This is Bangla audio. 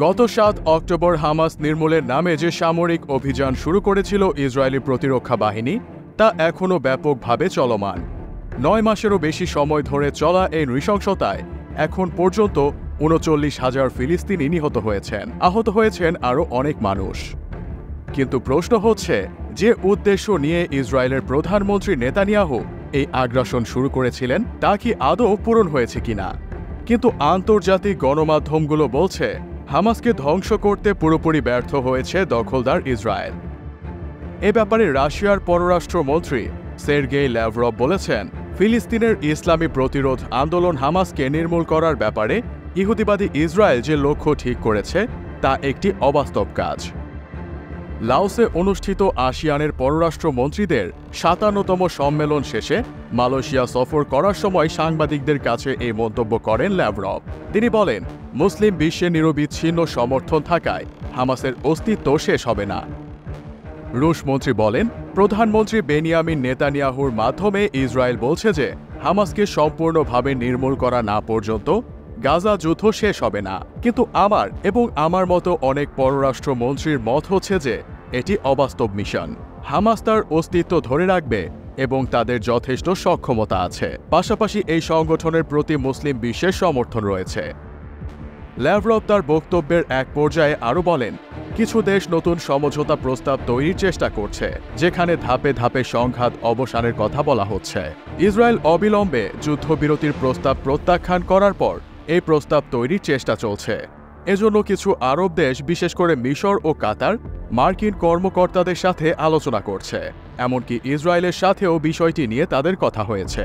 গত ৭ অক্টোবর হামাস নির্মূলের নামে যে সামরিক অভিযান শুরু করেছিল ইসরায়েলি প্রতিরক্ষা বাহিনী তা এখনও ব্যাপকভাবে চলমান। ৯ মাসেরও বেশি সময় ধরে চলা এই নৃশংসতায় এখন পর্যন্ত ৩৯,০০০ ফিলিস্তিনি নিহত হয়েছেন, আহত হয়েছেন আরও অনেক মানুষ। কিন্তু প্রশ্ন হচ্ছে, যে উদ্দেশ্য নিয়ে ইসরায়েলের প্রধানমন্ত্রী নেতানিয়াহু এই আগ্রাসন শুরু করেছিলেন তা কি আদৌ পূরণ হয়েছে কিনা? কিন্তু আন্তর্জাতিক গণমাধ্যমগুলো বলছে হামাসকে ধ্বংস করতে পুরোপুরি ব্যর্থ হয়েছে দখলদার ইসরায়েল। এ ব্যাপারে রাশিয়ার পররাষ্ট্রমন্ত্রী সের্গেই ল্যাভরভ বলেছেন, ফিলিস্তিনের ইসলামী প্রতিরোধ আন্দোলন হামাসকে নির্মূল করার ব্যাপারে ইহুদিবাদী ইসরায়েল যে লক্ষ্য ঠিক করেছে তা একটি অবাস্তব কাজ। লাওসে অনুষ্ঠিত আসিয়ানের পররাষ্ট্রমন্ত্রীদের ৫৭তম সম্মেলন শেষে মালয়েশিয়া সফর করার সময় সাংবাদিকদের কাছে এই মন্তব্য করেন ল্যাভরভ। তিনি বলেন, মুসলিম বিশ্বে নিরবিচ্ছিন্ন সমর্থন থাকায় হামাসের অস্তিত্ব শেষ হবে না। রুশ মন্ত্রী বলেন, প্রধানমন্ত্রী বেনিয়ামিন নেতানিয়াহুর মাধ্যমে ইসরায়েল বলছে যে হামাসকে সম্পূর্ণভাবে নির্মূল করা না পর্যন্ত গাজা যুদ্ধ শেষ হবে না। কিন্তু আমার এবং আমার মতো অনেক পররাষ্ট্রমন্ত্রীর মত হচ্ছে যে এটি অবাস্তব মিশন। হামাস তার অস্তিত্ব ধরে রাখবে এবং তাদের যথেষ্ট সক্ষমতা আছে। পাশাপাশি এই সংগঠনের প্রতি মুসলিম বিশ্বের সমর্থন রয়েছে। ল্যাভরভ তার বক্তব্যের এক পর্যায়ে আরও বলেন, কিছু দেশ নতুন সমঝোতা প্রস্তাব তৈরির চেষ্টা করছে, যেখানে ধাপে ধাপে সংঘাত অবসানের কথা বলা হচ্ছে। ইসরায়েল অবিলম্বে যুদ্ধবিরতির প্রস্তাব প্রত্যাখ্যান করার পর এই প্রস্তাব তৈরির চেষ্টা চলছে। এজন্য কিছু আরব দেশ, বিশেষ করে মিশর ও কাতার, মার্কিন কর্মকর্তাদের সাথে আলোচনা করছে। এমনকি ইসরায়েলের সাথেও বিষয়টি নিয়ে তাদের কথা হয়েছে।